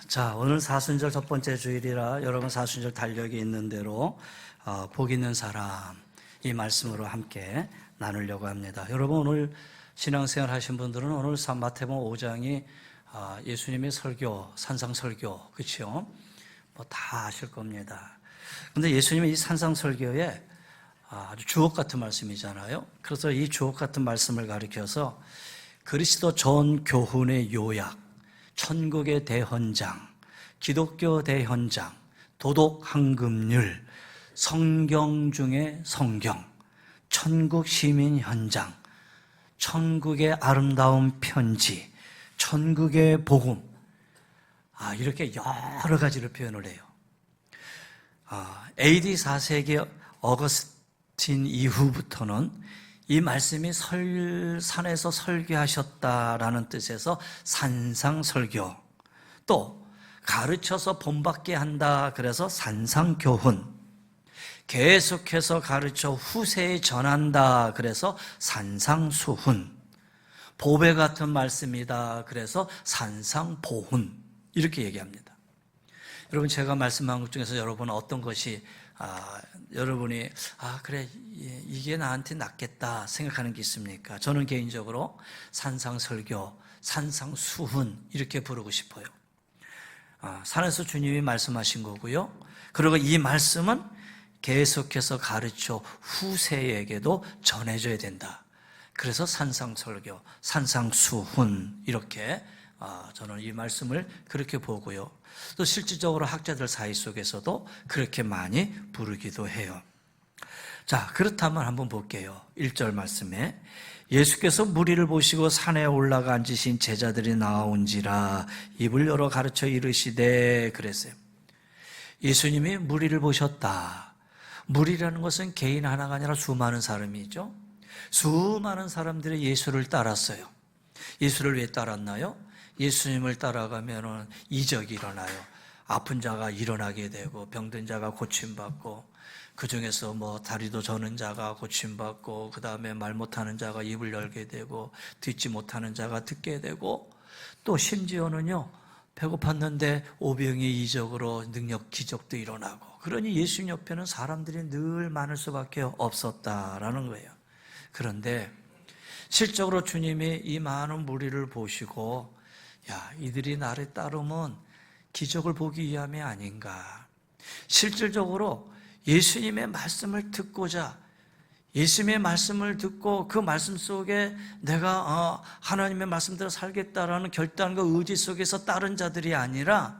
자, 오늘 사순절 첫 번째 주일이라 여러분 사순절 달력이 있는 대로 복 있는 사람 이 말씀으로 함께 나누려고 합니다. 여러분 오늘 신앙생활 하신 분들은 오늘 마태복음 5장이 예수님의 설교, 산상설교, 그렇죠? 뭐 다 아실 겁니다. 근데 예수님의 이 산상설교에 아주 주옥 같은 말씀이잖아요. 그래서 이 주옥 같은 말씀을 가리켜서 그리스도 전 교훈의 요약, 천국의 대현장, 기독교 대현장, 도덕 황금률, 성경 중에 성경, 천국 시민 현장, 천국의 아름다운 편지, 천국의 복음, 이렇게 여러 가지를 표현을 해요. AD 4세기 어거스틴 이후부터는 이 말씀이 산에서 설교하셨다라는 뜻에서 산상설교, 또 가르쳐서 본받게 한다 그래서 산상교훈, 계속해서 가르쳐 후세에 전한다 그래서 산상수훈, 보배 같은 말씀이다 그래서 산상보훈, 이렇게 얘기합니다. 여러분 제가 말씀한 것 중에서 여러분은 어떤 것이 여러분이 그래 이게 나한테 낫겠다 생각하는 게 있습니까? 저는 개인적으로 산상설교, 산상수훈 이렇게 부르고 싶어요. 산에서 주님이 말씀하신 거고요. 그리고 이 말씀은 계속해서 가르쳐 후세에게도 전해줘야 된다. 그래서 산상설교, 산상수훈 이렇게 저는 이 말씀을 그렇게 보고요. 또 실질적으로 학자들 사이 속에서도 그렇게 많이 부르기도 해요. 자, 그렇다면 한번 볼게요. 1절 말씀에 예수께서 무리를 보시고 산에 올라가 앉으신 제자들이 나온지라 입을 열어 가르쳐 이르시되 그랬어요. 예수님이 무리를 보셨다. 무리라는 것은 개인 하나가 아니라 수많은 사람이죠. 수많은 사람들이 예수를 따랐어요. 예수를 왜 따랐나요? 예수님을 따라가면 이적이 일어나요. 아픈 자가 일어나게 되고 병든 자가 고침받고 그 중에서 다리도 저는 자가 고침받고 그 다음에 말 못하는 자가 입을 열게 되고 듣지 못하는 자가 듣게 되고 또 심지어는요 배고팠는데 오병이 이적으로 능력 기적도 일어나고 그러니 예수님 옆에는 사람들이 늘 많을 수밖에 없었다라는 거예요. 그런데 실적으로 주님이 이 많은 무리를 보시고 이들이 나를 따르면 기적을 보기 위함이 아닌가. 실질적으로 예수님의 말씀을 듣고자, 예수님의 말씀을 듣고 그 말씀 속에 내가 하나님의 말씀대로 살겠다라는 결단과 의지 속에서 따른 자들이 아니라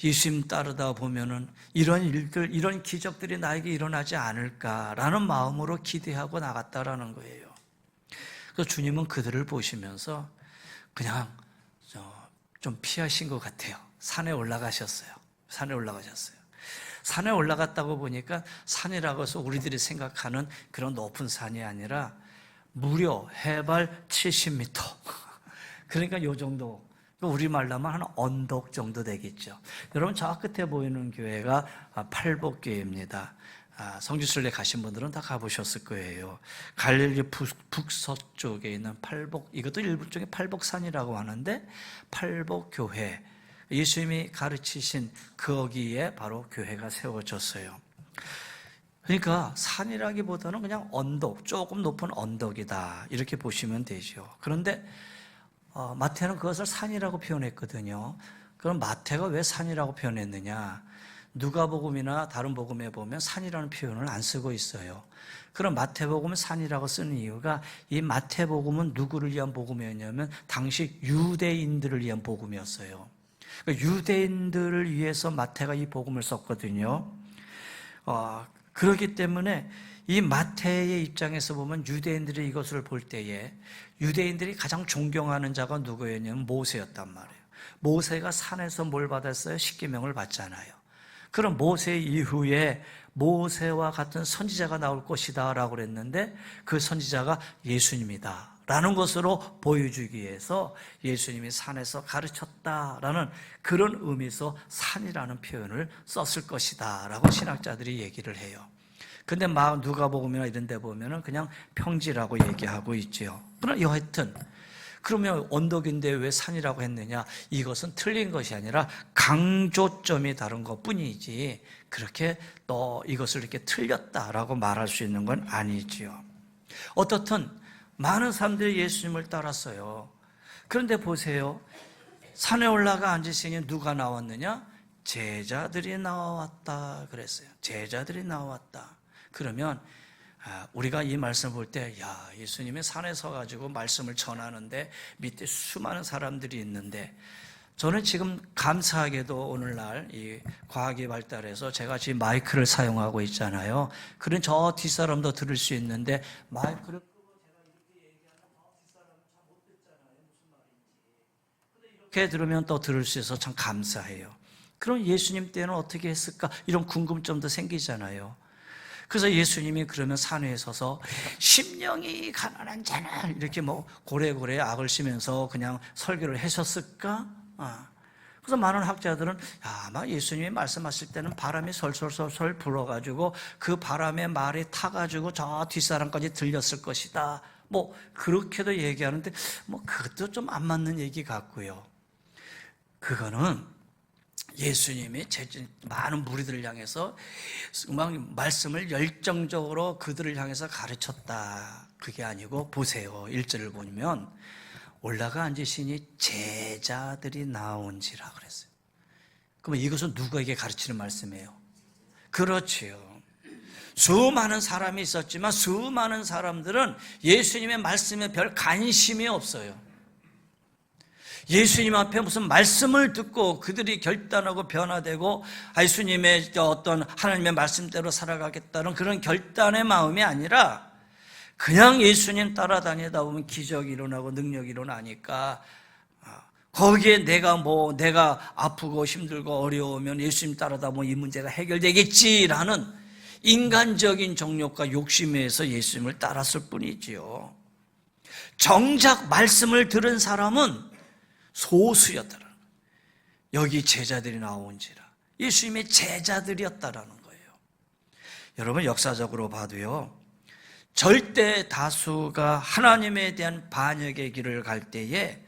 예수님 따르다 보면은 이런 일들, 이런 기적들이 나에게 일어나지 않을까라는 마음으로 기대하고 나갔다라는 거예요. 그래서 주님은 그들을 보시면서 그냥 좀 피하신 것 같아요. 산에 올라가셨어요. 산에 올라갔다고 보니까 산이라고 해서 우리들이 생각하는 그런 높은 산이 아니라 무려 해발 70m. 그러니까 요 정도. 우리말로 하면 한 언덕 정도 되겠죠. 여러분 저 끝에 보이는 교회가 팔복교회입니다. 성지순례 가신 분들은 다 가보셨을 거예요. 갈릴리 북서쪽에 있는 팔복, 이것도 일종의 팔복산이라고 하는데 팔복교회, 예수님이 가르치신 거기에 바로 교회가 세워졌어요. 그러니까 산이라기보다는 그냥 언덕, 조금 높은 언덕이다 이렇게 보시면 되죠. 그런데 마태는 그것을 산이라고 표현했거든요. 그럼 마태가 왜 산이라고 표현했느냐? 누가복음이나 다른 복음에 보면 산이라는 표현을 안 쓰고 있어요. 그럼 마태복음은 산이라고 쓰는 이유가 이 마태복음은 누구를 위한 복음이었냐면 당시 유대인들을 위한 복음이었어요. 유대인들을 위해서 마태가 이 복음을 썼거든요. 그렇기 때문에 이 마태의 입장에서 보면 유대인들이 이것을 볼 때에 유대인들이 가장 존경하는 자가 누구였냐면 모세였단 말이에요. 모세가 산에서 뭘 받았어요? 십계명을 받잖아요. 그럼 모세 이후에 모세와 같은 선지자가 나올 것이다 라고 그랬는데 그 선지자가 예수님이다 라는 것으로 보여주기 위해서 예수님이 산에서 가르쳤다라는 그런 의미에서 산이라는 표현을 썼을 것이다 라고 신학자들이 얘기를 해요. 근데 누가복음이나 이런 데 보면은 그냥 평지라고 얘기하고 있죠. 그러나 여하튼 그러면 언덕인데 왜 산이라고 했느냐? 이것은 틀린 것이 아니라 강조점이 다른 것 뿐이지 그렇게 너 이것을 이렇게 틀렸다라고 말할 수 있는 건 아니지요. 어떻든 많은 사람들이 예수님을 따랐어요. 그런데 보세요. 산에 올라가 앉으시니 누가 나왔느냐? 제자들이 나왔다 그랬어요. 제자들이 나왔다. 그러면 우리가 이 말씀을 볼 때, 야, 예수님이 산에 서가지고 말씀을 전하는데 밑에 수많은 사람들이 있는데, 저는 지금 감사하게도 오늘날 이 과학이 발달해서 제가 지금 마이크를 사용하고 있잖아요. 그런 저 뒷사람도 들을 수 있는데, 마이크를 끄고 제가 이렇게 얘기하면 저 뒷사람은 잘 못 듣잖아요. 무슨 말인지. 근데 이렇게 들으면 또 들을 수 있어서 참 감사해요. 그럼 예수님 때는 어떻게 했을까? 이런 궁금점도 생기잖아요. 그래서 예수님이 그러면 산에 서서 심령이 가난한 자는 이렇게 뭐 고래고래 악을 쉬면서 그냥 설교를 하셨을까? 그래서 많은 학자들은 아마 예수님이 말씀하실 때는 바람이 솔솔솔솔 불어가지고 그 바람에 말이 타가지고 저 뒷사람까지 들렸을 것이다. 뭐 그렇게도 얘기하는데 뭐 그것도 좀 안 맞는 얘기 같고요. 그거는 예수님이 많은 무리들을 향해서 막 말씀을 열정적으로 그들을 향해서 가르쳤다. 그게 아니고 보세요. 1절을 보면 올라가 앉으시니 제자들이 나온지라 그랬어요. 그러면 이것은 누구에게 가르치는 말씀이에요? 그렇지요. 수많은 사람이 있었지만 수많은 사람들은 예수님의 말씀에 별 관심이 없어요. 예수님 앞에 무슨 말씀을 듣고 그들이 결단하고 변화되고 예수님의 어떤 하나님의 말씀대로 살아가겠다는 그런 결단의 마음이 아니라 그냥 예수님 따라다니다 보면 기적이 일어나고 능력이 일어나니까 거기에 내가 아프고 힘들고 어려우면 예수님 따라다 보면 이 문제가 해결되겠지라는 인간적인 정욕과 욕심에 의해서 예수님을 따랐을 뿐이지요. 정작 말씀을 들은 사람은 소수였다라는 거예요. 여기 제자들이 나온지라. 예수님의 제자들이었다라는 거예요. 여러분 역사적으로 봐도요. 절대 다수가 하나님에 대한 반역의 길을 갈 때에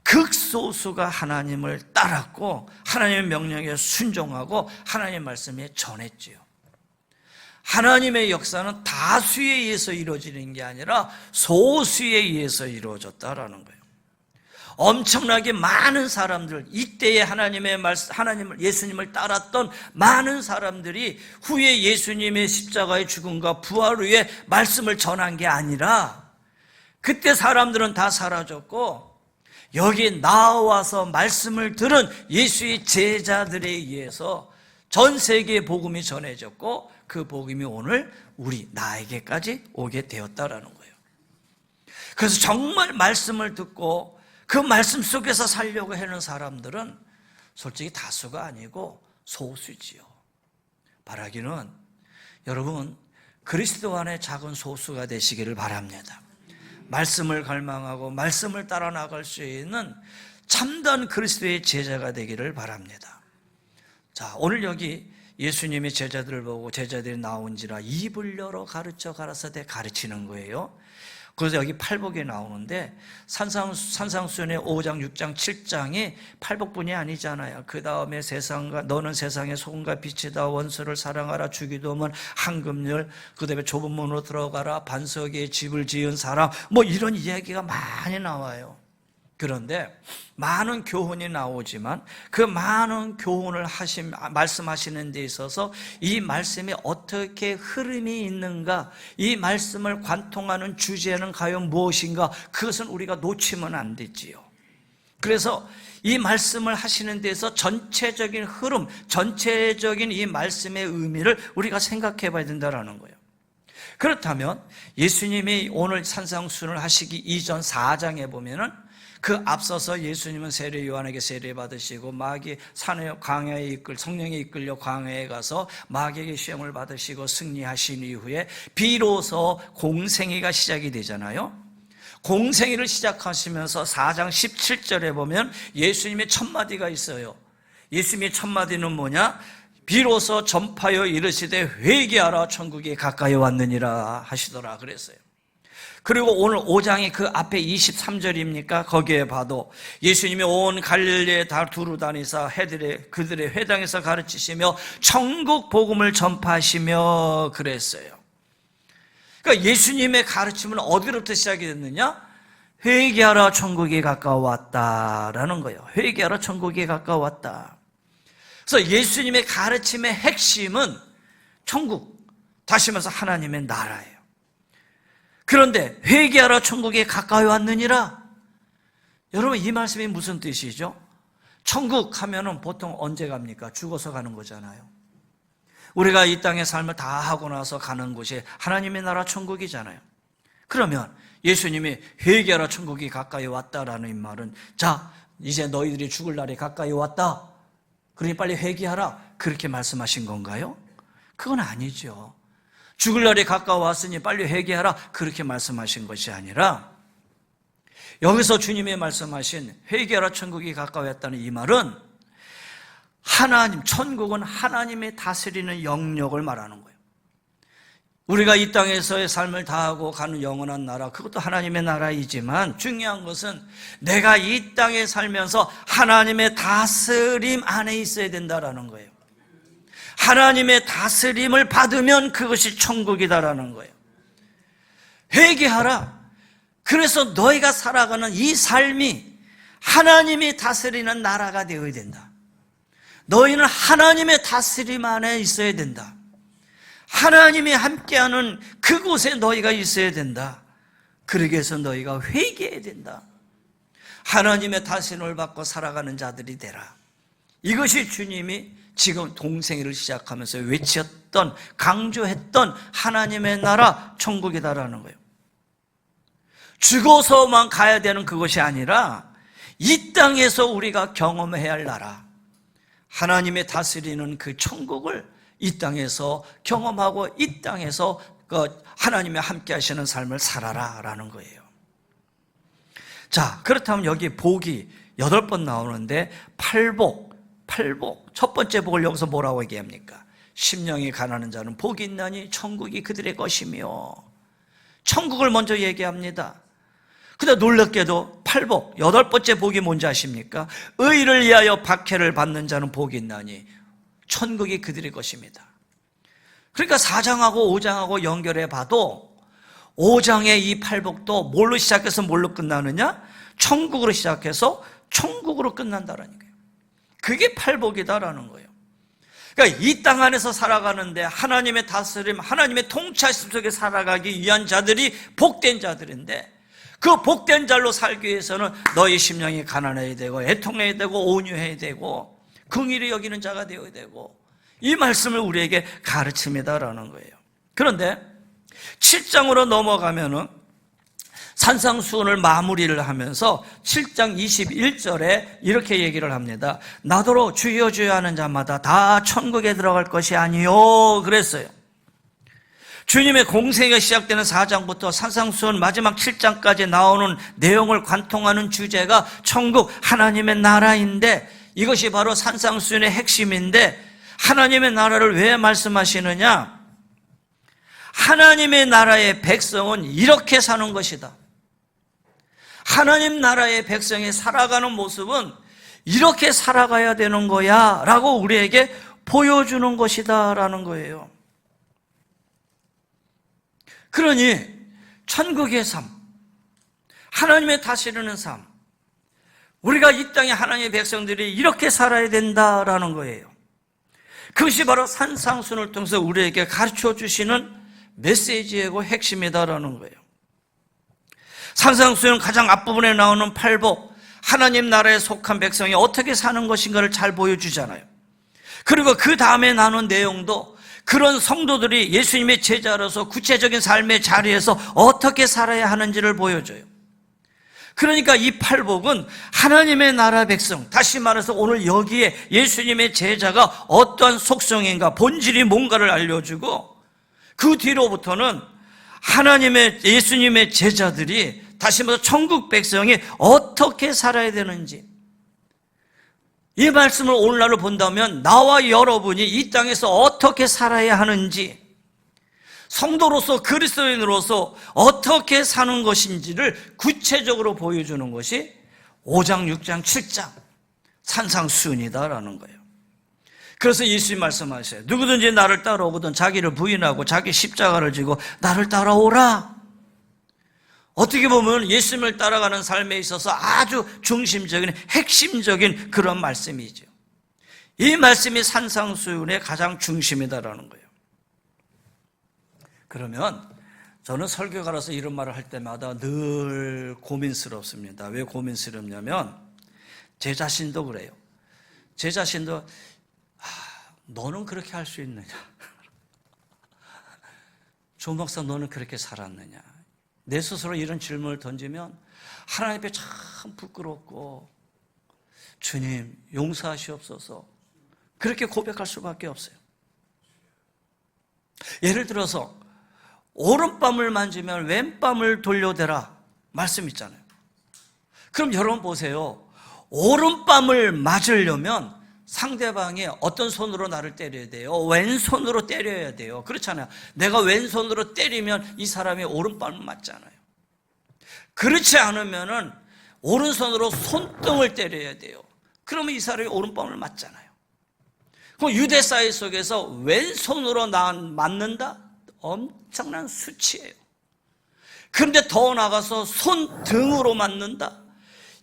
극소수가 하나님을 따랐고 하나님의 명령에 순종하고 하나님의 말씀에 전했지요. 하나님의 역사는 다수에 의해서 이루어지는 게 아니라 소수에 의해서 이루어졌다라는 거예요. 엄청나게 많은 사람들, 이때에 예수님을 따랐던 많은 사람들이 후에 예수님의 십자가의 죽음과 부활 후에 말씀을 전한 게 아니라 그때 사람들은 다 사라졌고 여기 나와서 말씀을 들은 예수의 제자들에 의해서 전 세계에 복음이 전해졌고 그 복음이 오늘 나에게까지 오게 되었다라는 거예요. 그래서 정말 말씀을 듣고 그 말씀 속에서 살려고 하는 사람들은 솔직히 다수가 아니고 소수지요. 바라기는 여러분 그리스도 안에 작은 소수가 되시기를 바랍니다. 말씀을 갈망하고 말씀을 따라 나갈 수 있는 참된 그리스도의 제자가 되기를 바랍니다. 자, 오늘 여기 예수님이 제자들을 보고 제자들이 나온지라 입을 열어 가르쳐 가라사대 가르치는 거예요. 그래서 여기 팔복에 나오는데 산상수훈의 5장, 6장, 7장이 팔복뿐이 아니잖아요. 그 다음에 너는 세상의 소금과 빛이다. 원수를 사랑하라. 주기도 하면 한금열. 그 다음에 좁은 문으로 들어가라. 반석에 집을 지은 사람. 뭐 이런 이야기가 많이 나와요. 그런데 많은 교훈이 나오지만 그 많은 교훈을 말씀하시는 데 있어서 이 말씀에 어떻게 흐름이 있는가, 이 말씀을 관통하는 주제는 과연 무엇인가, 그것은 우리가 놓치면 안 되지요. 그래서 이 말씀을 하시는 데서 전체적인 흐름, 전체적인 이 말씀의 의미를 우리가 생각해 봐야 된다는 거예요. 그렇다면 예수님이 오늘 산상수훈을 하시기 이전 4장에 보면은 그 앞서서 예수님은 세례 요한에게 세례 받으시고 마귀 광야에 성령에 이끌려 광야에 가서 마귀에게 시험을 받으시고 승리하신 이후에 비로소 공생애가 시작이 되잖아요. 공생애를 시작하시면서 4장 17절에 보면 예수님의 첫 마디가 있어요. 예수님의 첫 마디는 뭐냐? 비로소 전파여 이르시되 회개하라 천국이 가까이 왔느니라 하시더라 그랬어요. 그리고 오늘 5장의 그 앞에 23절입니까? 거기에 봐도 예수님이 온 갈릴리에 다 두루 다니사 그들의 회당에서 가르치시며 천국 복음을 전파하시며 그랬어요. 그러니까 예수님의 가르침은 어디로부터 시작이 됐느냐? 회개하라 천국이 가까워왔다라는 거예요. 회개하라 천국이 가까워왔다. 그래서 예수님의 가르침의 핵심은 천국, 다시 말해서 하나님의 나라예요. 그런데 회개하라 천국이 가까이 왔느니라. 여러분, 이 말씀이 무슨 뜻이죠? 천국 하면은 보통 언제 갑니까? 죽어서 가는 거잖아요. 우리가 이 땅의 삶을 다 하고 나서 가는 곳이 하나님의 나라 천국이잖아요. 그러면 예수님이 회개하라 천국이 가까이 왔다라는 이 말은, 자, 이제 너희들이 죽을 날이 가까이 왔다, 그러니 빨리 회개하라, 그렇게 말씀하신 건가요? 그건 아니죠. 죽을 날이 가까워왔으니 빨리 회개하라, 그렇게 말씀하신 것이 아니라, 여기서 주님이 말씀하신 회개하라 천국이 가까워왔다는 이 말은 하나님, 천국은 하나님의 다스리는 영역을 말하는 거예요. 우리가 이 땅에서의 삶을 다하고 가는 영원한 나라, 그것도 하나님의 나라이지만 중요한 것은 내가 이 땅에 살면서 하나님의 다스림 안에 있어야 된다라는 거예요. 하나님의 다스림을 받으면 그것이 천국이다라는 거예요. 회개하라. 그래서 너희가 살아가는 이 삶이 하나님이 다스리는 나라가 되어야 된다. 너희는 하나님의 다스림 안에 있어야 된다. 하나님이 함께하는 그곳에 너희가 있어야 된다. 그러기 위해서 너희가 회개해야 된다. 하나님의 다스림을 받고 살아가는 자들이 되라. 이것이 주님이 지금 동생회를 시작하면서 외쳤던, 강조했던 하나님의 나라 천국이다라는 거예요. 죽어서만 가야 되는 그것이 아니라 이 땅에서 우리가 경험해야 할 나라, 하나님의 다스리는 그 천국을 이 땅에서 경험하고 이 땅에서 하나님의 함께 하시는 삶을 살아라라는 거예요. 자, 그렇다면 여기 복이 8번 나오는데 팔복, 첫 번째 복을 여기서 뭐라고 얘기합니까? 심령이 가난한 자는 복이 있나니 천국이 그들의 것이며, 천국을 먼저 얘기합니다. 근데 놀랍게도 팔복, 8번째 복이 뭔지 아십니까? 의를 위하여 박해를 받는 자는 복이 있나니 천국이 그들의 것입니다. 그러니까 4장하고 5장하고 연결해 봐도 5장의 이 팔복도 뭘로 시작해서 뭘로 끝나느냐? 천국으로 시작해서 천국으로 끝난다라는 거예요. 그게 팔복이다라는 거예요. 그러니까 이 땅 안에서 살아가는데 하나님의 다스림, 하나님의 통치하심 속에 살아가기 위한 자들이 복된 자들인데, 그 복된 자로 살기 위해서는 너희 심령이 가난해야 되고 애통해야 되고 온유해야 되고 긍휼히 여기는 자가 되어야 되고, 이 말씀을 우리에게 가르칩니다라는 거예요. 그런데 7장으로 넘어가면은 산상수훈을 마무리를 하면서 7장 21절에 이렇게 얘기를 합니다. 나더러 주여 주여 하는 자마다 다 천국에 들어갈 것이 아니요 그랬어요. 주님의 공생애가 시작되는 4장부터 산상수훈 마지막 7장까지 나오는 내용을 관통하는 주제가 천국, 하나님의 나라인데, 이것이 바로 산상수훈의 핵심인데, 하나님의 나라를 왜 말씀하시느냐? 하나님의 나라의 백성은 이렇게 사는 것이다. 하나님 나라의 백성이 살아가는 모습은 이렇게 살아가야 되는 거야 라고 우리에게 보여주는 것이다 라는 거예요. 그러니 천국의 삶, 하나님의 다스리는 삶, 우리가 이 땅에 하나님의 백성들이 이렇게 살아야 된다라는 거예요. 그것이 바로 산상수훈을 통해서 우리에게 가르쳐 주시는 메시지이고 핵심이다라는 거예요. 산상수훈 가장 앞부분에 나오는 팔복, 하나님 나라에 속한 백성이 어떻게 사는 것인가를 잘 보여주잖아요. 그리고 그 다음에 나오는 내용도 그런 성도들이 예수님의 제자로서 구체적인 삶의 자리에서 어떻게 살아야 하는지를 보여줘요. 그러니까 이 팔복은 하나님의 나라 백성, 다시 말해서 오늘 여기에 예수님의 제자가 어떠한 속성인가, 본질이 뭔가를 알려주고, 그 뒤로부터는 예수님의 제자들이, 다시 말해서 천국 백성이 어떻게 살아야 되는지, 이 말씀을 오늘날로 본다면 나와 여러분이 이 땅에서 어떻게 살아야 하는지, 성도로서 그리스도인으로서 어떻게 사는 것인지를 구체적으로 보여주는 것이 5장, 6장, 7장 산상수훈이다라는 거예요. 그래서 예수님 말씀하세요. 누구든지 나를 따라오거든 자기를 부인하고 자기 십자가를 지고 나를 따라오라. 어떻게 보면 예수님을 따라가는 삶에 있어서 아주 중심적인 핵심적인 그런 말씀이죠. 이 말씀이 산상수훈의 가장 중심이다라는 거예요. 그러면 저는 설교가로서 이런 말을 할 때마다 늘 고민스럽습니다. 왜 고민스럽냐면 제 자신도 그래요. 제 자신도 너는 그렇게 할 수 있느냐? 조 목사 너는 그렇게 살았느냐? 내 스스로 이런 질문을 던지면 하나님 앞에 참 부끄럽고 주님 용서하시옵소서 그렇게 고백할 수밖에 없어요. 예를 들어서 오른밤을 만지면 왼밤을 돌려대라 말씀 있잖아요. 그럼 여러분 보세요. 오른밤을 맞으려면 상대방이 어떤 손으로 나를 때려야 돼요? 왼손으로 때려야 돼요. 그렇잖아요. 내가 왼손으로 때리면 이 사람이 오른밤을 맞잖아요. 그렇지 않으면은 오른손으로 손등을 때려야 돼요. 그러면 이 사람이 오른밤을 맞잖아요. 그럼 유대 사회 속에서 왼손으로 맞는다? 엄청난 수치예요. 그런데 더 나가서 손등으로 맞는다?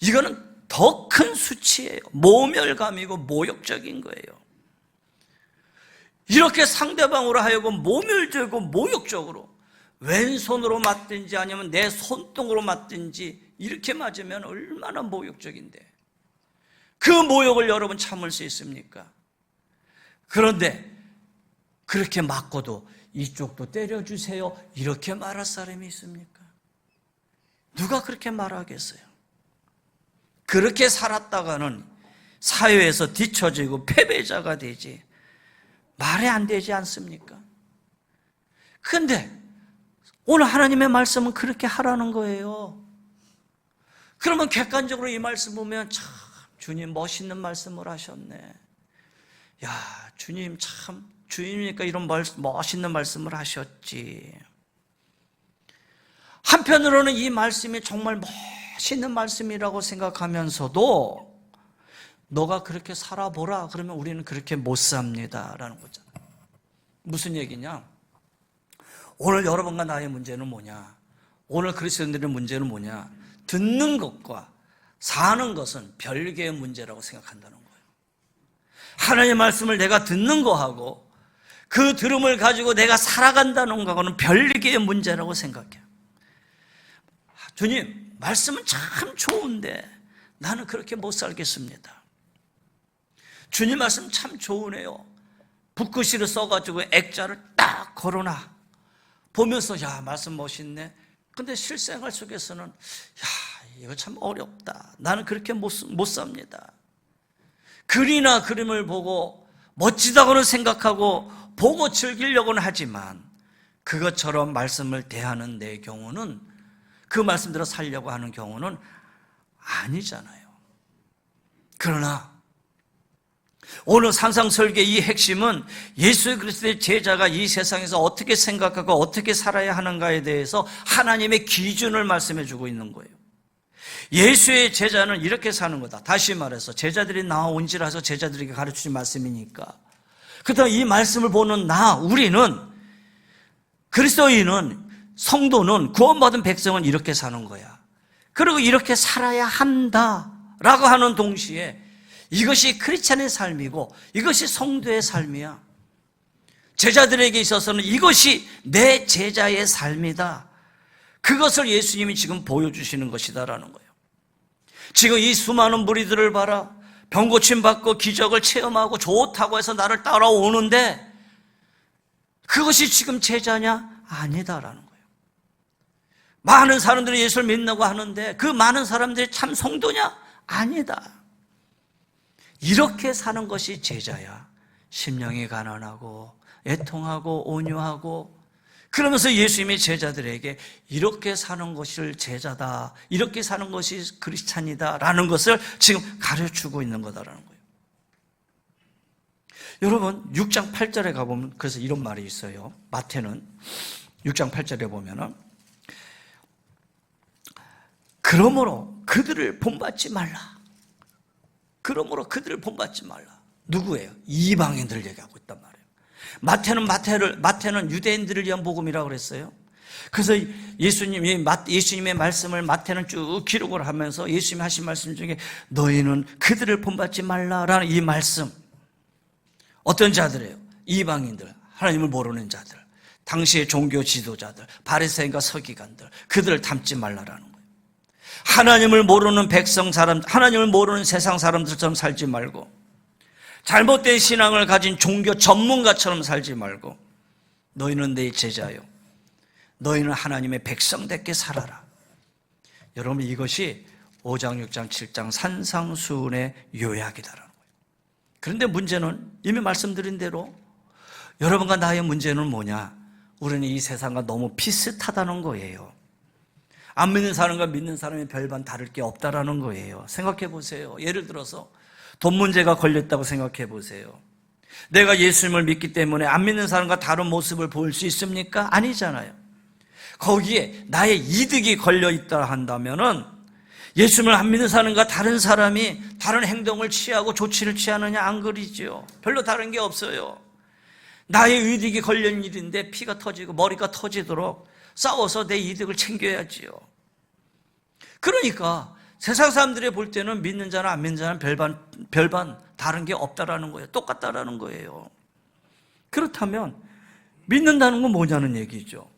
이거는 더 큰 수치예요. 모멸감이고 모욕적인 거예요. 이렇게 상대방으로 하여금 모멸적이고 모욕적으로 왼손으로 맞든지 아니면 내 손등으로 맞든지 이렇게 맞으면 얼마나 모욕적인데 그 모욕을 여러분 참을 수 있습니까? 그런데 그렇게 맞고도 이쪽도 때려주세요 이렇게 말할 사람이 있습니까? 누가 그렇게 말하겠어요? 그렇게 살았다가는 사회에서 뒤처지고 패배자가 되지 말이 안 되지 않습니까? 그런데 오늘 하나님의 말씀은 그렇게 하라는 거예요. 그러면 객관적으로 이 말씀 보면 참 주님 멋있는 말씀을 하셨네. 야 주님 참 주님이니까 이런 멋있는 말씀을 하셨지. 한편으로는 이 말씀이 정말 멋있는 말씀이라고 생각하면서도 너가 그렇게 살아보라 그러면 우리는 그렇게 못 삽니다 라는 거잖아요. 무슨 얘기냐? 오늘 여러분과 나의 문제는 뭐냐? 오늘 그리스도인들의 문제는 뭐냐? 듣는 것과 사는 것은 별개의 문제라고 생각한다는 거예요. 하나님의 말씀을 내가 듣는 거하고 그 들음을 가지고 내가 살아간다는 거하고는 별개의 문제라고 생각해요. 주님, 말씀은 참 좋은데 나는 그렇게 못 살겠습니다. 주님 말씀 참 좋으네요. 붓글씨를 써가지고 액자를 딱 걸어놔. 보면서 야 말씀 멋있네. 근데 실생활 속에서는 야 이거 참 어렵다. 나는 그렇게 못 삽니다. 글이나 그림을 보고 멋지다고는 생각하고 보고 즐기려고는 하지만 그것처럼 말씀을 대하는 내 경우는 그 말씀대로 살려고 하는 경우는 아니잖아요. 그러나 오늘 산상설계의 이 핵심은 예수 그리스도의 제자가 이 세상에서 어떻게 생각하고 어떻게 살아야 하는가에 대해서 하나님의 기준을 말씀해 주고 있는 거예요. 예수의 제자는 이렇게 사는 거다. 다시 말해서 제자들이 나온지라 해서 제자들에게 가르치는 말씀이니까. 그렇다면 이 말씀을 보는 우리는 그리스도인은 성도는 구원받은 백성은 이렇게 사는 거야. 그리고 이렇게 살아야 한다라고 하는 동시에 이것이 크리스찬의 삶이고 이것이 성도의 삶이야. 제자들에게 있어서는 이것이 내 제자의 삶이다. 그것을 예수님이 지금 보여주시는 것이다라는 거예요. 지금 이 수많은 무리들을 봐라. 병 고침받고 기적을 체험하고 좋다고 해서 나를 따라오는데 그것이 지금 제자냐? 아니다라는 거예요. 많은 사람들이 예수를 믿는다고 하는데 그 많은 사람들이 참 성도냐? 아니다. 이렇게 사는 것이 제자야. 심령이 가난하고 애통하고 온유하고 그러면서 예수님이 제자들에게 이렇게 사는 것이 제자다. 이렇게 사는 것이 크리스찬이다. 라는 것을 지금 가르쳐주고 있는 거다라는 거예요. 여러분 6장 8절에 가보면 그래서 이런 말이 있어요. 마태는 6장 8절에 보면은 그러므로 그들을 본받지 말라. 그러므로 그들을 본받지 말라. 누구예요? 이방인들 얘기하고 있단 말이에요. 마태는 유대인들을 위한 복음이라고 그랬어요. 그래서 예수님의 말씀을 마태는 쭉 기록을 하면서 예수님이 하신 말씀 중에 너희는 그들을 본받지 말라라는 이 말씀, 어떤 자들이에요? 이방인들, 하나님을 모르는 자들, 당시의 종교 지도자들, 바리새인과 서기관들, 그들을 닮지 말라라는 거예요. 하나님을 모르는 하나님을 모르는 세상 사람들처럼 살지 말고, 잘못된 신앙을 가진 종교 전문가처럼 살지 말고, 너희는 내 제자요, 너희는 하나님의 백성답게 살아라. 여러분, 이것이 5장, 6장, 7장 산상수훈의 요약이다라는 거예요. 그런데 문제는 이미 말씀드린 대로 여러분과 나의 문제는 뭐냐? 우리는 이 세상과 너무 비슷하다는 거예요. 안 믿는 사람과 믿는 사람이 별반 다를 게 없다라는 거예요. 생각해 보세요. 예를 들어서 돈 문제가 걸렸다고 생각해 보세요. 내가 예수님을 믿기 때문에 안 믿는 사람과 다른 모습을 보일 수 있습니까? 아니잖아요. 거기에 나의 이득이 걸려있다 한다면은 예수님을 안 믿는 사람과 다른 사람이 다른 행동을 취하고 조치를 취하느냐? 안 그리죠. 별로 다른 게 없어요. 나의 이득이 걸린 일인데 피가 터지고 머리가 터지도록 싸워서 내 이득을 챙겨야지요. 그러니까 세상 사람들이 볼 때는 믿는 자나 안 믿는 자는 별반 다른 게 없다라는 거예요. 똑같다라는 거예요. 그렇다면 믿는다는 건 뭐냐는 얘기죠.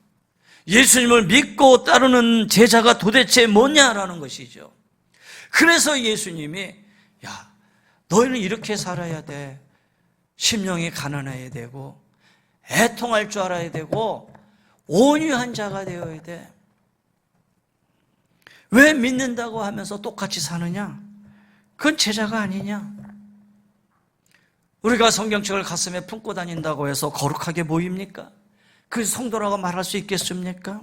예수님을 믿고 따르는 제자가 도대체 뭐냐라는 것이죠. 그래서 예수님이 너희는 이렇게 살아야 돼. 심령이 가난해야 되고 애통할 줄 알아야 되고 온유한 자가 되어야 돼. 왜 믿는다고 하면서 똑같이 사느냐? 그건 제자가 아니냐? 우리가 성경책을 가슴에 품고 다닌다고 해서 거룩하게 보입니까? 그 성도라고 말할 수 있겠습니까?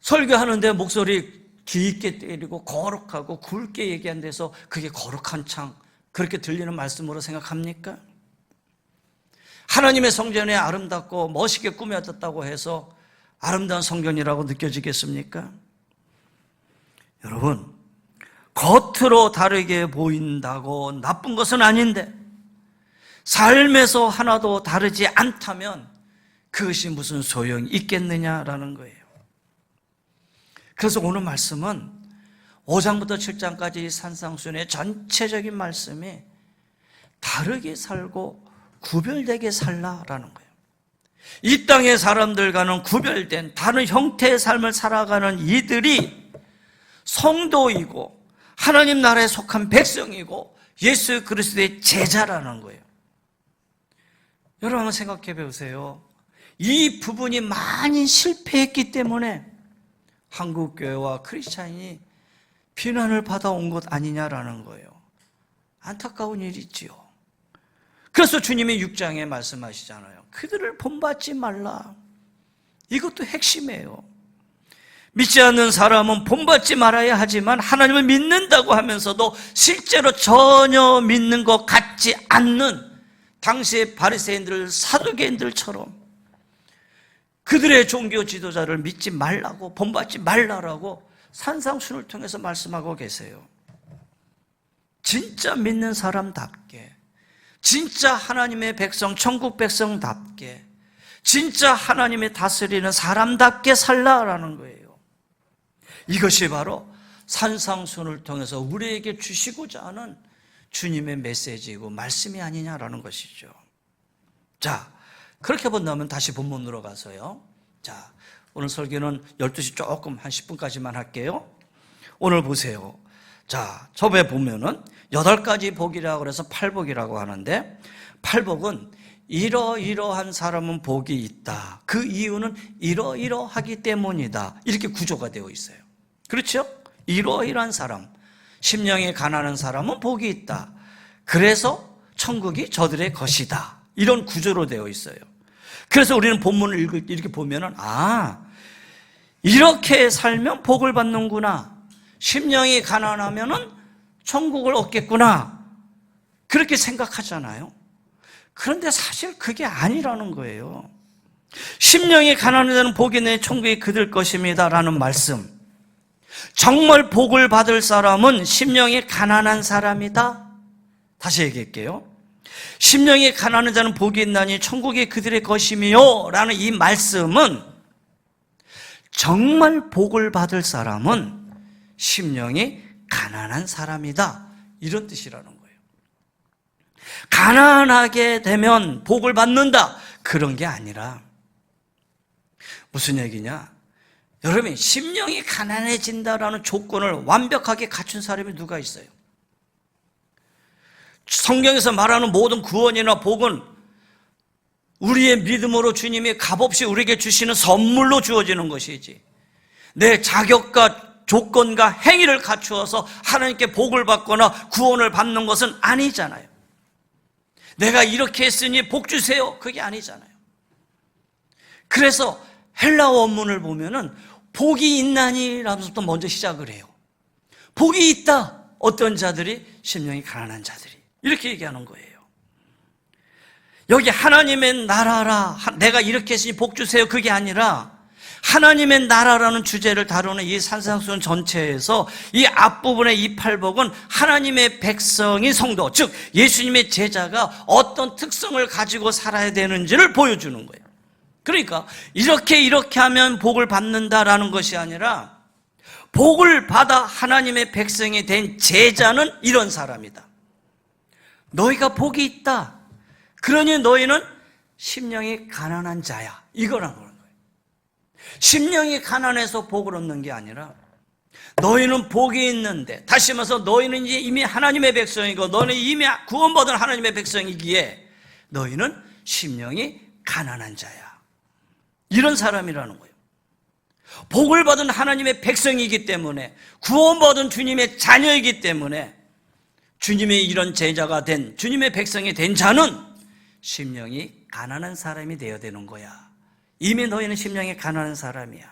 설교하는데 목소리 깊게 때리고 거룩하고 굵게 얘기한 데서 그게 거룩한 창, 그렇게 들리는 말씀으로 생각합니까? 하나님의 성전에 아름답고 멋있게 꾸며졌다고 해서 아름다운 성전이라고 느껴지겠습니까? 여러분, 겉으로 다르게 보인다고 나쁜 것은 아닌데 삶에서 하나도 다르지 않다면 그것이 무슨 소용이 있겠느냐라는 거예요. 그래서 오늘 말씀은 5장부터 7장까지 산상수훈의 전체적인 말씀이 다르게 살고 구별되게 살라라는 거예요. 이 땅의 사람들과는 구별된 다른 형태의 삶을 살아가는 이들이 성도이고 하나님 나라에 속한 백성이고 예수 그리스도의 제자라는 거예요. 여러분 한번 생각해 보세요. 이 부분이 많이 실패했기 때문에 한국교회와 크리스찬이 비난을 받아온 것 아니냐라는 거예요. 안타까운 일이지요. 그래서 주님이 6장에 말씀하시잖아요. 그들을 본받지 말라. 이것도 핵심이에요. 믿지 않는 사람은 본받지 말아야 하지만 하나님을 믿는다고 하면서도 실제로 전혀 믿는 것 같지 않는 당시의 바리새인들, 사두개인들처럼 그들의 종교 지도자를 믿지 말라고, 본받지 말라라고 산상수훈을 통해서 말씀하고 계세요. 진짜 믿는 사람답게, 진짜 하나님의 백성, 천국 백성답게, 진짜 하나님의 다스리는 사람답게 살라라는 거예요. 이것이 바로 산상수훈을 통해서 우리에게 주시고자 하는 주님의 메시지이고 말씀이 아니냐라는 것이죠. 자, 그렇게 본다면 다시 본문으로 가서요. 자, 오늘 설교는 12시 조금 한 10분까지만 할게요. 오늘 보세요. 자, 저에 보면은 8가지 복이라고 해서 팔복이라고 하는데, 팔복은 이러이러한 사람은 복이 있다. 그 이유는 이러이러하기 때문이다. 이렇게 구조가 되어 있어요. 그렇죠? 이러이러한 사람, 심령이 가난한 사람은 복이 있다. 그래서 천국이 저들의 것이다. 이런 구조로 되어 있어요. 그래서 우리는 본문을 이렇게 보면은, 이렇게 살면 복을 받는구나. 심령이 가난하면은 천국을 얻겠구나. 그렇게 생각하잖아요. 그런데 사실 그게 아니라는 거예요. 심령이 가난한 자는 복이 내 천국에 그들 것입니다 라는 말씀, 정말 복을 받을 사람은 심령이 가난한 사람이다. 다시 얘기할게요. 심령이 가난한 자는 복이 있나니 천국이 그들의 것이며 라는 이 말씀은 정말 복을 받을 사람은 심령이 가난한 사람이다, 이런 뜻이라는 거예요. 가난하게 되면 복을 받는다, 그런 게 아니라 무슨 얘기냐? 여러분, 심령이 가난해진다라는 조건을 완벽하게 갖춘 사람이 누가 있어요? 성경에서 말하는 모든 구원이나 복은 우리의 믿음으로 주님이 값없이 우리에게 주시는 선물로 주어지는 것이지, 내 자격과 조건과 행위를 갖추어서 하나님께 복을 받거나 구원을 받는 것은 아니잖아요. 내가 이렇게 했으니 복 주세요, 그게 아니잖아요. 그래서 헬라 원문을 보면은 복이 있나니 라면서부터 먼저 시작을 해요. 복이 있다, 어떤 자들이? 심령이 가난한 자들이, 이렇게 얘기하는 거예요. 여기 하나님의 나라라, 내가 이렇게 했으니 복 주세요, 그게 아니라 하나님의 나라라는 주제를 다루는 이 산상수훈 전체에서 이 앞부분의 이 팔복은 하나님의 백성이 성도, 즉 예수님의 제자가 어떤 특성을 가지고 살아야 되는지를 보여주는 거예요. 그러니까 이렇게 하면 복을 받는다라는 것이 아니라, 복을 받아 하나님의 백성이 된 제자는 이런 사람이다. 너희가 복이 있다, 그러니 너희는 심령이 가난한 자야, 이거라는 거예요. 심령이 가난해서 복을 얻는 게 아니라, 너희는 복이 있는데, 다시 말해서 너희는 이제 이미 하나님의 백성이고 너희는 이미 구원받은 하나님의 백성이기에 너희는 심령이 가난한 자야, 이런 사람이라는 거예요. 복을 받은 하나님의 백성이기 때문에, 구원받은 주님의 자녀이기 때문에 주님의 이런 제자가 된, 주님의 백성이 된 자는 심령이 가난한 사람이 되어야 되는 거야. 이미 너희는 심령이 가난한 사람이야.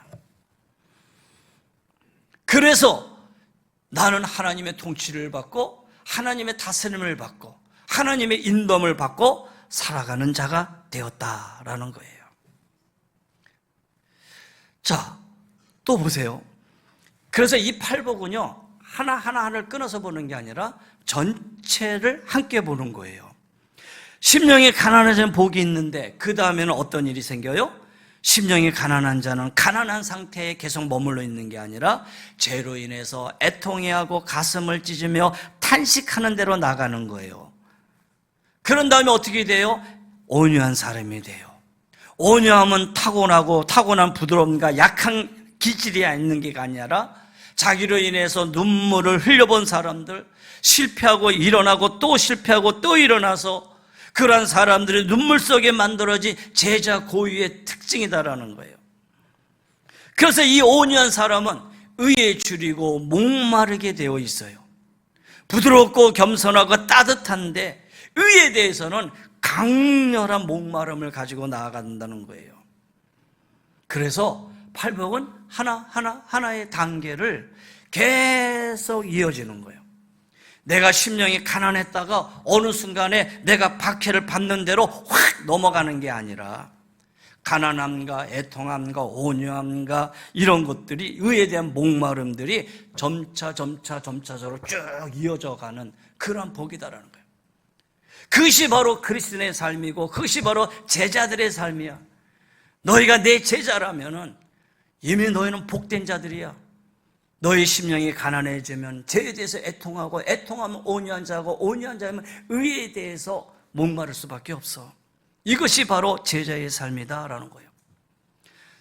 그래서 나는 하나님의 통치를 받고 하나님의 다스림을 받고 하나님의 인도함을 받고 살아가는 자가 되었다라는 거예요. 자, 또 보세요. 그래서 이 팔복은요, 하나하나를 끊어서 보는 게 아니라 전체를 함께 보는 거예요. 심령이 가난한 자는 복이 있는데 그 다음에는 어떤 일이 생겨요? 심령이 가난한 자는 가난한 상태에 계속 머물러 있는 게 아니라 죄로 인해서 애통해하고 가슴을 찢으며 탄식하는 대로 나가는 거예요. 그런 다음에 어떻게 돼요? 온유한 사람이 돼요. 온유함은 타고난 부드러움과 약한 기질이 있는 게 아니라, 자기로 인해서 눈물을 흘려본 사람들, 실패하고 일어나고 또 실패하고 또 일어나서 그러한 사람들이 눈물 속에 만들어진 제자 고유의 특징이다라는 거예요. 그래서 이 온유한 사람은 의에 줄이고 목마르게 되어 있어요. 부드럽고 겸손하고 따뜻한데 의에 대해서는 강렬한 목마름을 가지고 나아간다는 거예요. 그래서 팔복은 하나의 단계를 계속 이어지는 거예요. 내가 심령이 가난했다가 어느 순간에 내가 박해를 받는 대로 확 넘어가는 게 아니라, 가난함과 애통함과 온유함과 이런 것들이, 의에 대한 목마름들이 점차적으로 쭉 이어져 가는 그런 복이다라는 거예요. 그것이 바로 그리스도인의 삶이고 그것이 바로 제자들의 삶이야. 너희가 내 제자라면은 이미 너희는 복된 자들이야. 너희 심령이 가난해지면 죄에 대해서 애통하고, 애통하면 온유한 자고, 온유한 자면 의에 대해서 목마를 수밖에 없어. 이것이 바로 제자의 삶이다라는 거예요.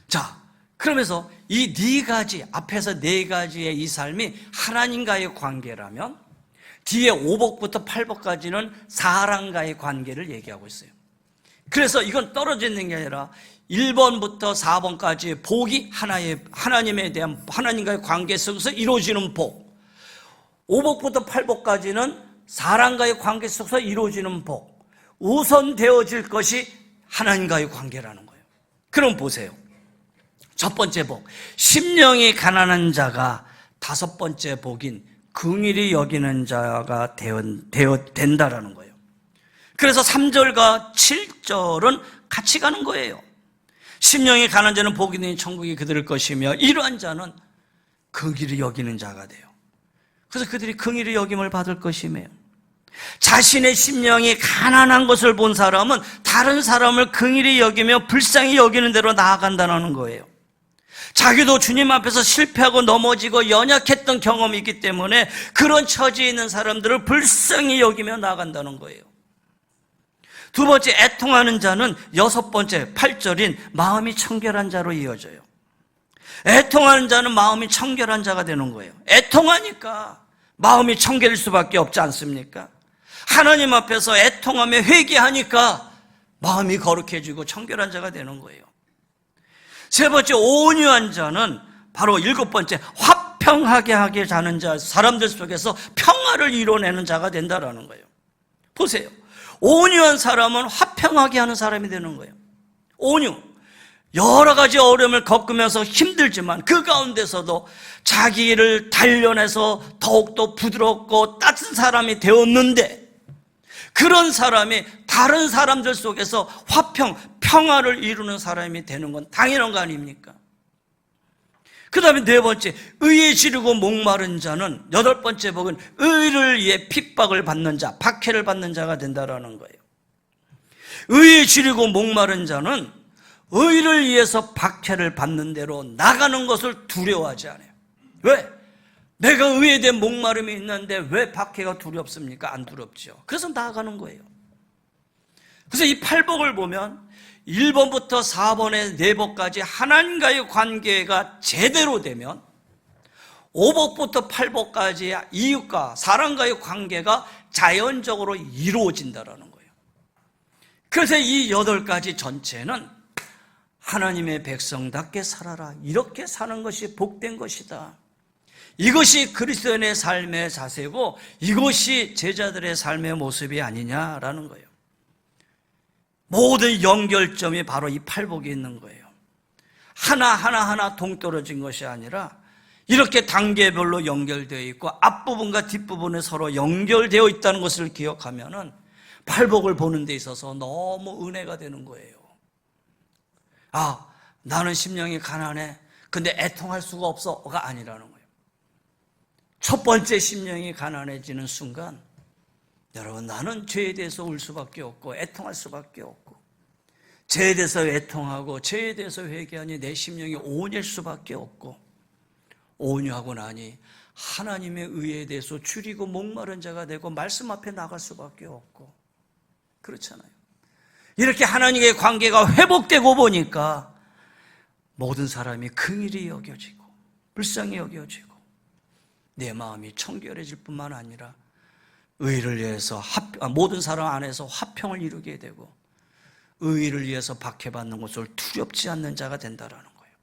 자, 그러면서 이 네 가지, 앞에서 네 가지의 이 삶이 하나님과의 관계라면, 뒤에 5복부터 8복까지는 사람과의 관계를 얘기하고 있어요. 그래서 이건 떨어져 있는 게 아니라 1번부터 4번까지의 복이 하나님에 대한, 하나님과의 관계 속에서 이루어지는 복, 5복부터 8복까지는 사람과의 관계 속에서 이루어지는 복, 우선되어질 것이 하나님과의 관계라는 거예요. 그럼 보세요. 첫 번째 복, 심령이 가난한 자가 다섯 번째 복인 긍휼히 여기는 자가 된다라는 거예요. 그래서 3절과 7절은 같이 가는 거예요. 심령이 가난한 자는 복이 있는 천국이 그들의 것이며 이러한 자는 긍휼히 여기는 자가 돼요. 그래서 그들이 긍휼히 여김을 받을 것이며, 자신의 심령이 가난한 것을 본 사람은 다른 사람을 긍휼히 여기며 불쌍히 여기는 대로 나아간다는 거예요. 자기도 주님 앞에서 실패하고 넘어지고 연약했던 경험이 있기 때문에 그런 처지에 있는 사람들을 불쌍히 여기며 나아간다는 거예요. 두 번째, 애통하는 자는 6번째 8절인 마음이 청결한 자로 이어져요. 애통하는 자는 마음이 청결한 자가 되는 거예요. 애통하니까 마음이 청결일 수밖에 없지 않습니까? 하나님 앞에서 애통하며 회개하니까 마음이 거룩해지고 청결한 자가 되는 거예요. 세 번째, 온유한 자는 바로 7번째, 화평하게 하게 자는 자, 사람들 속에서 평화를 이뤄내는 자가 된다라는 거예요. 보세요. 온유한 사람은 화평하게 하는 사람이 되는 거예요. 온유. 여러 가지 어려움을 겪으면서 힘들지만 그 가운데서도 자기를 단련해서 더욱더 부드럽고 따뜻한 사람이 되었는데, 그런 사람이 다른 사람들 속에서 화평, 평화를 이루는 사람이 되는 건 당연한 거 아닙니까? 그 다음에 네 번째, 의에 지르고 목마른 자는 8번째 복은 의를 위해 핍박을 받는 자, 박해를 받는 자가 된다라는 거예요. 의에 지르고 목마른 자는 의를 위해서 박해를 받는 대로 나가는 것을 두려워하지 않아요. 왜? 내가 의에 대한 목마름이 있는데 왜 박해가 두렵습니까? 안 두렵죠. 그래서 나아가는 거예요. 그래서 이 팔복을 보면 1번부터 4번의 4복까지 하나님과의 관계가 제대로 되면 5복부터 8복까지 이웃과 사람과의 관계가 자연적으로 이루어진다는 거예요. 그래서 이 8가지 전체는 하나님의 백성답게 살아라, 이렇게 사는 것이 복된 것이다. 이것이 그리스도인의 삶의 자세고 이것이 제자들의 삶의 모습이 아니냐라는 거예요. 모든 연결점이 바로 이 팔복에 있는 거예요. 하나하나 동떨어진 것이 아니라 이렇게 단계별로 연결되어 있고 앞부분과 뒷부분에 서로 연결되어 있다는 것을 기억하면은 팔복을 보는 데 있어서 너무 은혜가 되는 거예요. 아, 나는 심령이 가난해. 근데 애통할 수가 없어가 아니라는 거예요. 첫 번째 심령이 가난해지는 순간, 여러분, 나는 죄에 대해서 울 수밖에 없고 애통할 수밖에 없고, 죄에 대해서 애통하고 죄에 대해서 회개하니 내 심령이 온유할 수밖에 없고, 온유하고 나니 하나님의 의에 대해서 줄이고 목마른 자가 되고 말씀 앞에 나갈 수밖에 없고, 그렇잖아요. 이렇게 하나님의 관계가 회복되고 보니까 모든 사람이 긍휼히 여겨지고 불쌍히 여겨지고 내 마음이 청결해질 뿐만 아니라 의를 위해서 모든 사람 안에서 화평을 이루게 되고 의를 위해서 박해받는 것을 두렵지 않는 자가 된다라는 거예요.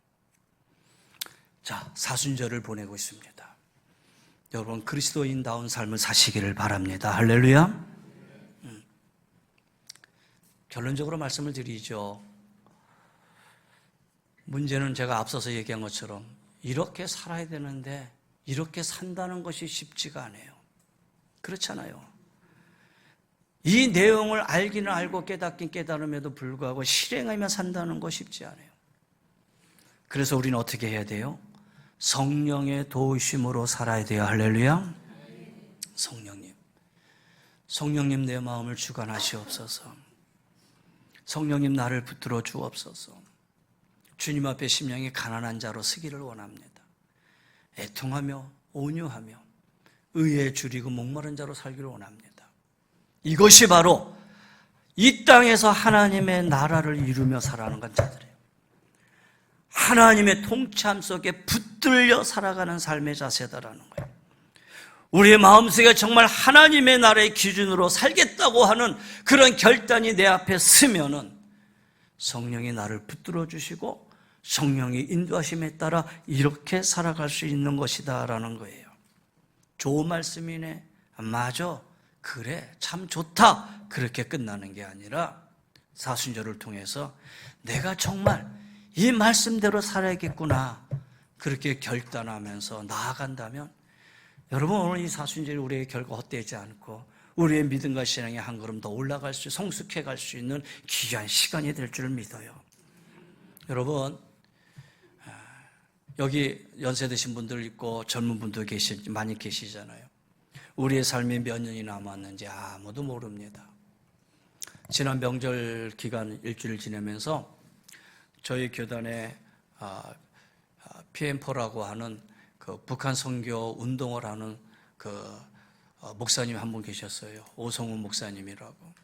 자, 사순절을 보내고 있습니다. 여러분, 그리스도인다운 삶을 사시기를 바랍니다. 할렐루야. 결론적으로 말씀을 드리죠. 문제는 제가 앞서서 얘기한 것처럼 이렇게 살아야 되는데 이렇게 산다는 것이 쉽지가 않아요. 그렇잖아요. 이 내용을 알기는 알고 깨닫긴 깨달음에도 불구하고 실행하며 산다는 거 쉽지 않아요. 그래서 우리는 어떻게 해야 돼요? 성령의 도우심으로 살아야 돼요. 할렐루야. 성령님 내 마음을 주관하시옵소서. 성령님 나를 붙들어 주옵소서. 주님 앞에 심령이 가난한 자로 서기를 원합니다. 애통하며 온유하며 의에 줄이고 목마른 자로 살기를 원합니다. 이것이 바로 이 땅에서 하나님의 나라를 이루며 살아가는 자들이에요. 하나님의 통참 속에 붙들려 살아가는 삶의 자세다라는 거예요. 우리의 마음속에 정말 하나님의 나라의 기준으로 살겠다고 하는 그런 결단이 내 앞에 서면은 성령이 나를 붙들어 주시고 성령의 인도하심에 따라 이렇게 살아갈 수 있는 것이다라는 거예요. 좋은 말씀이네. 맞아. 그래. 참 좋다. 그렇게 끝나는 게 아니라 사순절을 통해서 내가 정말 이 말씀대로 살아야겠구나. 그렇게 결단하면서 나아간다면 여러분, 오늘 이 사순절이 우리의 결과 헛되지 않고 우리의 믿음과 신앙이 한 걸음 더 올라갈 수, 성숙해 갈 수 있는 귀한 시간이 될 줄 믿어요. 여러분, 여기 연세 드신 분들 있고 젊은 분도 많이 계시잖아요. 우리의 삶이 몇 년이 남았는지 아무도 모릅니다. 지난 명절 기간 일주일 지내면서 저희 교단에 PM4라고 하는 그 북한 선교 운동을 하는 그 목사님 한 분 계셨어요. 오성훈 목사님이라고.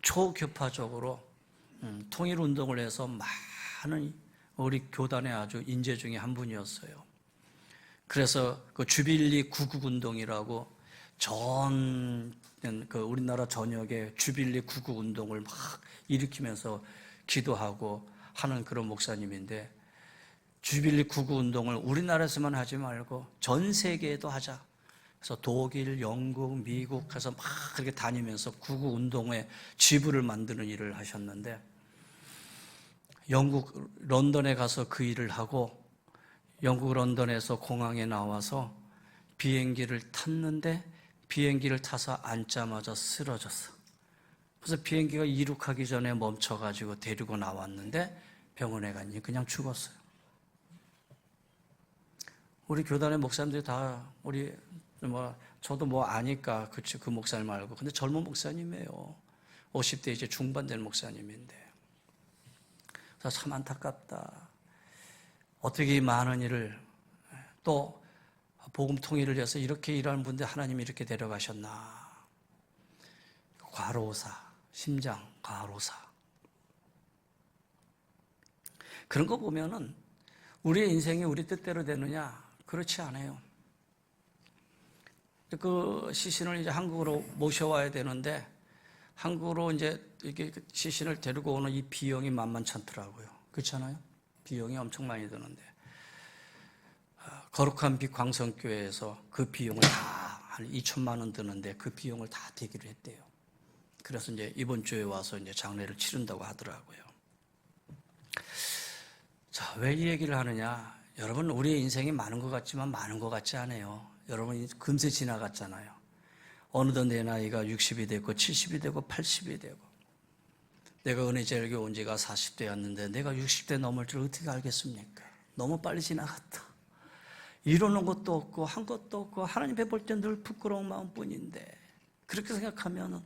초교파적으로 통일 운동을 해서 많은 우리 교단의 아주 인재 중에 한 분이었어요. 그래서 그 주빌리 구국 운동이라고 우리나라 전역에 주빌리 구국 운동을 막 일으키면서 기도하고 하는 그런 목사님인데, 주빌리 구국 운동을 우리나라에서만 하지 말고 전 세계에도 하자. 그래서 독일, 영국, 미국 해서 막 그렇게 다니면서 구국 운동의 지부를 만드는 일을 하셨는데, 영국 런던에 가서 그 일을 하고 영국 런던에서 공항에 나와서 비행기를 탔는데 비행기를 타서 앉자마자 쓰러졌어. 그래서 비행기가 이륙하기 전에 멈춰가지고 데리고 나왔는데 병원에 갔니 그냥 죽었어요. 우리 교단의 목사님들이 다 저도 아니까 그 목사님 알고, 근데 젊은 목사님이에요. 50대 이제 중반 된 목사님인데. 그래서 참 안타깝다. 어떻게 이 많은 일을, 또 복음 통일을 해서 이렇게 일하는 분들 하나님이 이렇게 데려가셨나. 과로사, 심장 과로사. 그런 거 보면은 우리의 인생이 우리 뜻대로 되느냐? 그렇지 않아요. 그 시신을 이제 한국으로 모셔와야 되는데, 한국으로 이제 이렇게 시신을 데리고 오는 이 비용이 만만찮더라고요. 그렇잖아요? 비용이 엄청 많이 드는데, 거룩한 빛 광성교회에서 그 비용을 다 한 2천만 원 드는데 그 비용을 다 대기로 했대요. 그래서 이제 이번 주에 와서 이제 장례를 치른다고 하더라고요. 자, 왜 이 얘기를 하느냐? 여러분, 우리의 인생이 많은 것 같지만 많은 것 같지 않아요. 여러분, 금세 지나갔잖아요. 어느덧 내 나이가 60이 되고 70이 되고 80이 되고, 내가 은혜제일교회 온 지가 40대였는데 내가 60대 넘을 줄 어떻게 알겠습니까? 너무 빨리 지나갔다. 이루는 것도 없고 한 것도 없고 하나님 뵈볼 때 늘 부끄러운 마음뿐인데, 그렇게 생각하면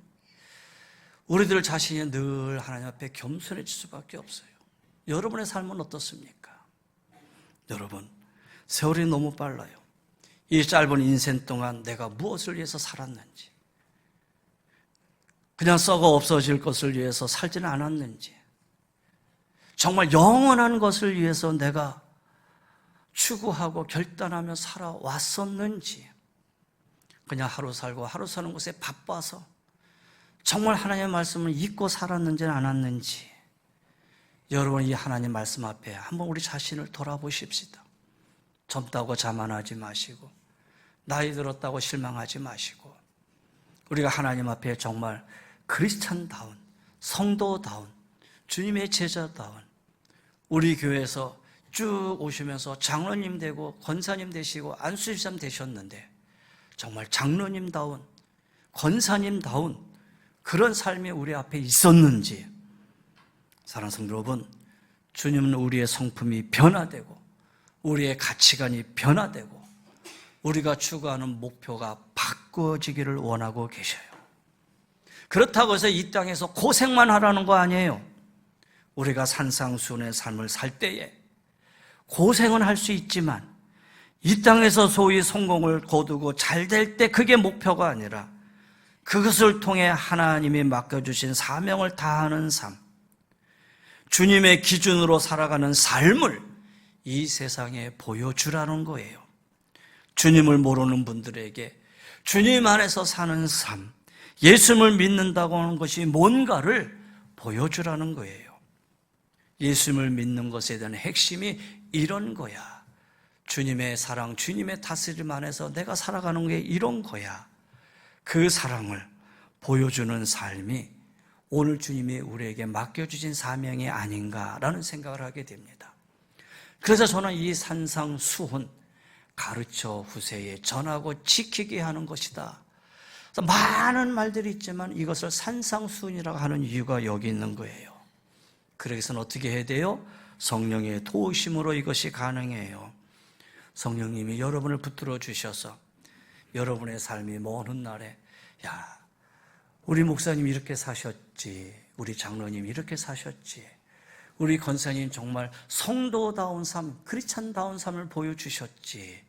우리들 자신이 늘 하나님 앞에 겸손해질 수밖에 없어요. 여러분의 삶은 어떻습니까? 여러분, 세월이 너무 빨라요. 이 짧은 인생 동안 내가 무엇을 위해서 살았는지, 그냥 썩어 없어질 것을 위해서 살지는 않았는지, 정말 영원한 것을 위해서 내가 추구하고 결단하며 살아왔었는지, 그냥 하루 살고 하루 사는 것에 바빠서 정말 하나님의 말씀을 잊고 살았는지는 않았는지, 여러분, 이 하나님 말씀 앞에 한번 우리 자신을 돌아보십시다. 젊다고 자만하지 마시고, 나이 들었다고 실망하지 마시고, 우리가 하나님 앞에 정말 크리스찬다운, 성도다운, 주님의 제자다운, 우리 교회에서 쭉 오시면서 장로님 되고 권사님 되시고 안수지사님 되셨는데 정말 장로님다운, 권사님다운 그런 삶이 우리 앞에 있었는지, 사랑하는 성도 여러분, 주님은 우리의 성품이 변화되고 우리의 가치관이 변화되고 우리가 추구하는 목표가 바꿔지기를 원하고 계셔요. 그렇다고 해서 이 땅에서 고생만 하라는 거 아니에요. 우리가 산상수훈의 삶을 살 때에 고생은 할 수 있지만 이 땅에서 소위 성공을 거두고 잘 될 때 그게 목표가 아니라 그것을 통해 하나님이 맡겨주신 사명을 다하는 삶, 주님의 기준으로 살아가는 삶을 이 세상에 보여주라는 거예요. 주님을 모르는 분들에게 주님 안에서 사는 삶, 예수님을 믿는다고 하는 것이 뭔가를 보여주라는 거예요. 예수님을 믿는 것에 대한 핵심이 이런 거야. 주님의 사랑, 주님의 다스림 안에서 내가 살아가는 게 이런 거야. 그 사랑을 보여주는 삶이 오늘 주님이 우리에게 맡겨주신 사명이 아닌가라는 생각을 하게 됩니다. 그래서 저는 이 산상수훈, 가르쳐 후세에 전하고 지키게 하는 것이다 그래서 많은 말들이 있지만 이것을 산상수훈이라고 하는 이유가 여기 있는 거예요. 그래서는 어떻게 해야 돼요? 성령의 도우심으로 이것이 가능해요. 성령님이 여러분을 붙들어 주셔서 여러분의 삶이 먼 훗날에 야, 우리 목사님이 이렇게 사셨지, 우리 장로님이 이렇게 사셨지, 우리 권사님 정말 성도다운 삶, 크리스찬다운 삶을 보여주셨지,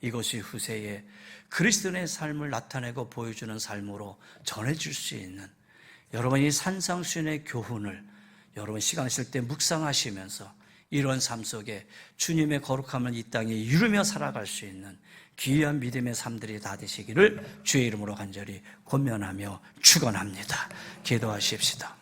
이것이 후세에 그리스도인의 삶을 나타내고 보여주는 삶으로 전해질 수 있는 여러분이 산상수훈의 교훈을 여러분 시간 있을 때 묵상하시면서 이런 삶 속에 주님의 거룩함을 이 땅에 이루며 살아갈 수 있는 귀한 믿음의 삶들이 다 되시기를 주의 이름으로 간절히 권면하며 축원합니다. 기도하십시다.